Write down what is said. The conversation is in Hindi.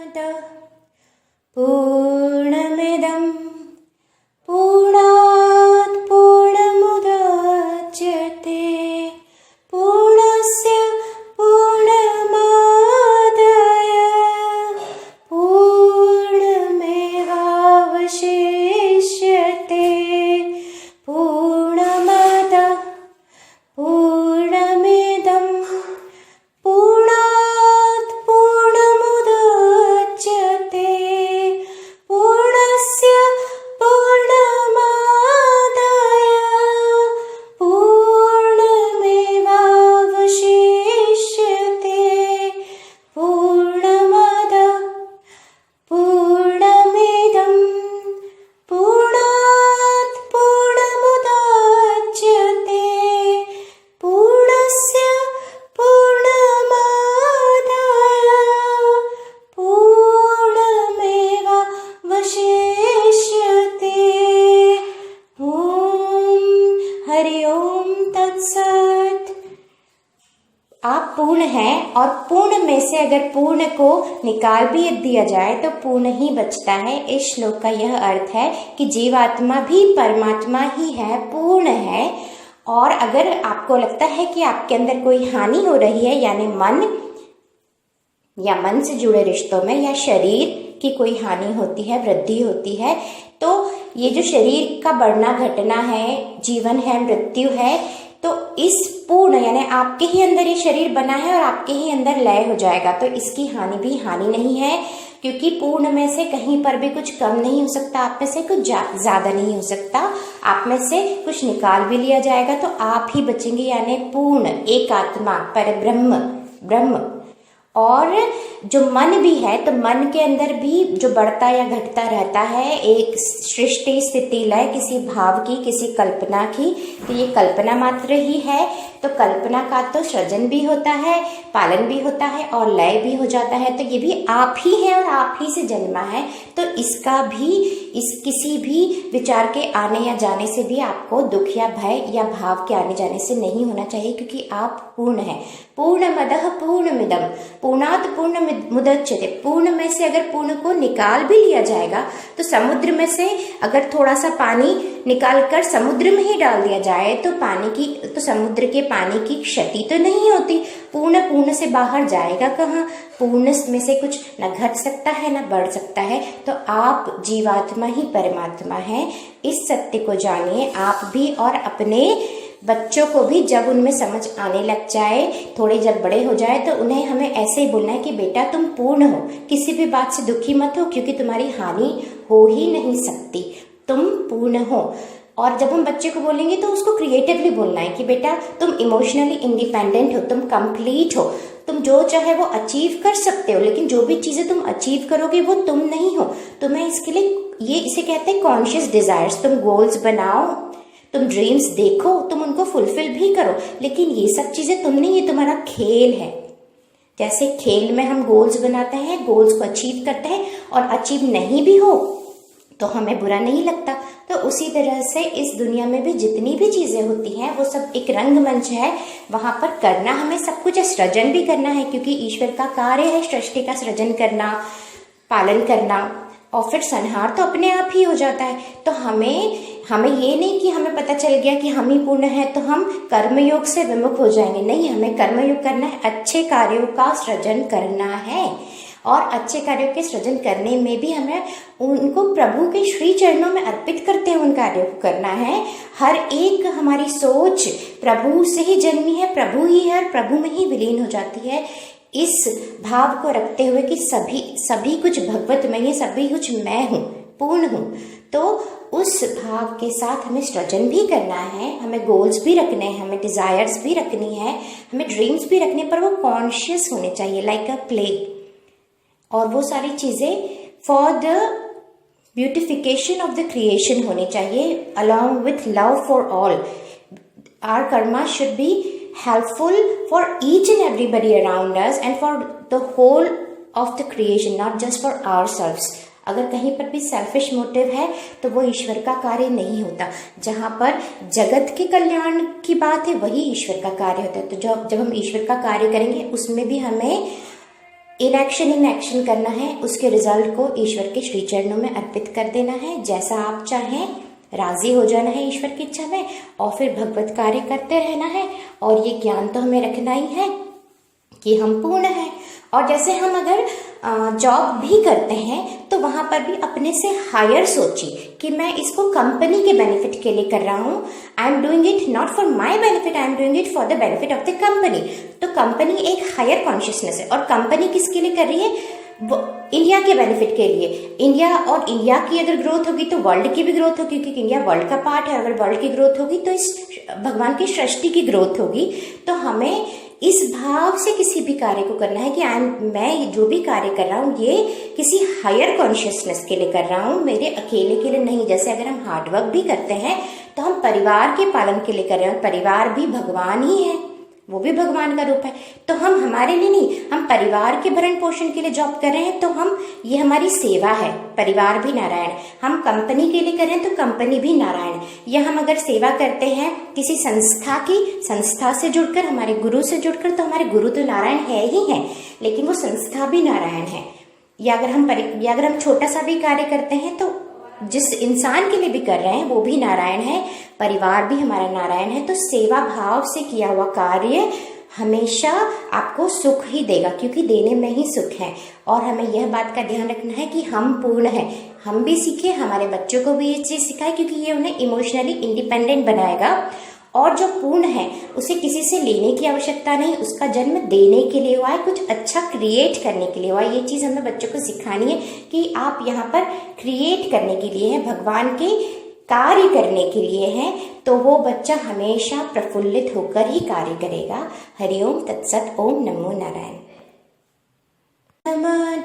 पूर्णमदः पूर्णमिदं पूर्णात् पूर्णमुदच्यते पूर्णस्य पूर्णमादाय पूर्णमेवावशिष्यते पूर्णमदः पूर्णमिदं पूर्णात् पूर्णमुदच्यते पूर्णस्य पूर्णमादाय पूर्णमेवावशिष्यते पूर्णमदः पूर्णमिदं पूर्णात् पूर्णमुदच्यते पूर्णस्य पूर्णमादाय पूर्णमेवावशिष्यते। ओम हरि ओम तत्सत। आप पूर्ण हैं और पूर्ण में से अगर पूर्ण को निकाल भी दिया जाए तो पूर्ण ही बचता है। इस श्लोक का यह अर्थ है कि जीवात्मा भी परमात्मा ही है, पूर्ण है। और अगर आपको लगता है कि आपके अंदर कोई हानि हो रही है, यानी मन या मन से जुड़े रिश्तों में या शरीर की कोई हानि होती है, वृद्धि होती है, तो ये जो शरीर का बढ़ना घटना है, जीवन है, मृत्यु है, तो इस पूर्ण यानी आपके ही अंदर ये शरीर बना है और आपके ही अंदर लय हो जाएगा, तो इसकी हानि भी हानि नहीं है, क्योंकि पूर्ण में से कहीं पर भी कुछ कम नहीं हो सकता, आप में से कुछ ज्यादा नहीं हो सकता, आप में से कुछ निकाल भी लिया जाएगा तो आप ही बचेंगे, यानी पूर्ण एक आत्मा परब्रह्म ब्रह्म। और जो मन भी है, तो मन के अंदर भी जो बढ़ता या घटता रहता है, एक सृष्टि स्थिति लय किसी भाव की, किसी कल्पना की, तो ये कल्पना मात्र ही है। तो कल्पना का तो सृजन भी होता है, पालन भी होता है और लय भी हो जाता है, तो ये भी आप ही है और आप ही से जन्मा है। तो इसका भी किसी भी विचार के आने या जाने से भी आपको दुख या भय या भाव के आने जाने से नहीं होना चाहिए, क्योंकि आप पूर्ण है। पूर्णमदः पूर्णमिदं पूर्णात् पूर्णमुदच्यते। पूर्ण में से अगर पूर्ण को निकाल भी लिया जाएगा तो समुद्र में से अगर थोड़ा सा पानी निकाल कर समुद्र में ही डाल दिया जाए तो समुद्र के पानी की क्षति तो नहीं होती। पूर्ण से बाहर जाएगा कहाँ? पूर्ण में से कुछ न घट सकता है न बढ़ सकता है। तो आप जीवात्मा ही परमात्मा है, इस सत्य को जानिए आप भी, और अपने बच्चों को भी जब उनमें समझ आने लग जाए, थोड़े जब बड़े हो जाए, तो उन्हें हमें ऐसे ही बोलना है कि बेटा तुम पूर्ण हो, किसी भी बात से दुखी मत हो, क्योंकि तुम्हारी हानि हो ही नहीं सकती, तुम पूर्ण हो। और जब हम बच्चे को बोलेंगे तो उसको क्रिएटिवली बोलना है कि बेटा तुम इमोशनली इंडिपेंडेंट हो, तुम कंप्लीट हो, तुम जो चाहे वो अचीव कर सकते हो, लेकिन जो भी चीजें तुम अचीव करोगे वो तुम नहीं हो। तुम्हें इसके लिए इसे कहते हैं कॉन्शियस डिजायर्स। तुम गोल्स बनाओ, तुम ड्रीम्स देखो, तुम उनको फुलफिल भी करो, लेकिन ये सब चीजें तुम नहीं, ये तुम्हारा खेल है। जैसे खेल में हम गोल्स बनाते हैं, गोल्स को अचीव करते हैं, और अचीव नहीं भी हो तो हमें बुरा नहीं लगता। तो उसी तरह से इस दुनिया में भी जितनी भी चीजें होती हैं वो सब एक रंगमंच है, वहां पर करना हमें सब कुछ है, सृजन भी करना है, क्योंकि ईश्वर का कार्य है सृष्टि का सृजन करना, पालन करना, और फिर संहार तो अपने आप ही हो जाता है। तो हमें ये नहीं कि हमें पता चल गया कि हम ही पूर्ण है तो हम कर्मयोग से विमुख हो जाएंगे, नहीं, हमें कर्मयोग करना है, अच्छे कार्यों का सृजन करना है, और अच्छे कार्यों के सृजन करने में भी हमें उनको प्रभु के श्री चरणों में अर्पित करते हुए उन कार्यों को करना है। हर एक हमारी सोच प्रभु से ही जन्मी है, प्रभु ही है और प्रभु में ही विलीन हो जाती है। इस भाव को रखते हुए कि सभी कुछ भगवत में ही, सभी कुछ मैं हूँ, पूर्ण हूँ, तो उस भाव के साथ हमें सृजन भी करना है, हमें गोल्स भी रखने हैं, हमें डिजायर्स भी रखनी है, हमें ड्रीम्स भी रखने, पर वो कॉन्शियस होने चाहिए, लाइक अ प्ले। और वो सारी चीजें for the beautification of the creation होनी चाहिए, along with love for all. Our karma should be helpful for each and everybody around us and for the whole of the creation, not just for ourselves. अगर कहीं पर भी सेल्फिश मोटिव है तो वो ईश्वर का कार्य नहीं होता। जहाँ पर जगत के कल्याण की बात है वही ईश्वर का कार्य होता है। तो जब हम ईश्वर का कार्य करेंगे उसमें भी हमें इनएक्शन इन एक्शन करना है, उसके रिजल्ट को ईश्वर के श्री चरणों में अर्पित कर देना है, जैसा आप चाहें राजी हो जाना है ईश्वर की इच्छा में, और फिर भगवत कार्य करते रहना है। और ये ज्ञान तो हमें रखना ही है कि हम पूर्ण हैं। और जैसे हम अगर जॉब भी करते हैं तो वहाँ पर भी अपने से हायर सोचिए कि मैं इसको कंपनी के बेनिफिट के लिए कर रहा हूँ। I am doing it not for my benefit, I am doing it for the benefit of the company. तो कंपनी एक हायर कॉन्शियसनेस है, और कंपनी किसके लिए कर रही है? वो इंडिया के बेनिफिट के लिए। इंडिया और इंडिया की अगर ग्रोथ होगी तो वर्ल्ड की भी ग्रोथ होगी, क्योंकि इंडिया वर्ल्ड का पार्ट है। अगर वर्ल्ड की ग्रोथ होगी तो इस भगवान की सृष्टि की ग्रोथ होगी। तो हमें इस भाव से किसी भी कार्य को करना है कि मैं जो भी कार्य कर रहा हूँ ये किसी हायर कॉन्शियसनेस के लिए कर रहा हूँ, मेरे अकेले के लिए नहीं। जैसे अगर हम हार्डवर्क भी करते हैं तो हम परिवार के पालन के लिए कर रहे हैं, परिवार भी भगवान ही है, वो भी भगवान का रूप है। तो हम हमारे लिए नहीं, हम परिवार के भरण पोषण के लिए जॉब कर रहे हैं, तो ये हमारी सेवा है। परिवार भी नारायण, हम कंपनी के लिए कर रहे हैं तो कंपनी भी नारायण। या हम अगर सेवा करते हैं किसी संस्था से जुड़कर, हमारे गुरु से जुड़कर, तो हमारे गुरु तो नारायण है ही है, लेकिन वो संस्था भी नारायण है। या अगर हम छोटा सा भी कार्य करते हैं तो जिस इंसान के लिए भी कर रहे हैं वो भी नारायण है, परिवार भी हमारा नारायण है। तो सेवा भाव से किया हुआ कार्य हमेशा आपको सुख ही देगा, क्योंकि देने में ही सुख है। और हमें यह बात का ध्यान रखना है कि हम पूर्ण हैं। हम भी सीखें, हमारे बच्चों को भी ये चीज़ सिखाएं, क्योंकि ये उन्हें इमोशनली इंडिपेंडेंट बनाएगा। और जो पूर्ण है उसे किसी से लेने की आवश्यकता नहीं, उसका जन्म देने के लिए हुआ है, कुछ अच्छा क्रिएट करने के लिए हुआ है। ये चीज़ हमें बच्चों को सिखानी है कि आप यहाँ पर क्रिएट करने के लिए हैं, भगवान के कार्य करने के लिए हैं। तो वो बच्चा हमेशा प्रफुल्लित होकर ही कार्य करेगा। हरिओम तत्सत। ओम नमो नारायण। नमः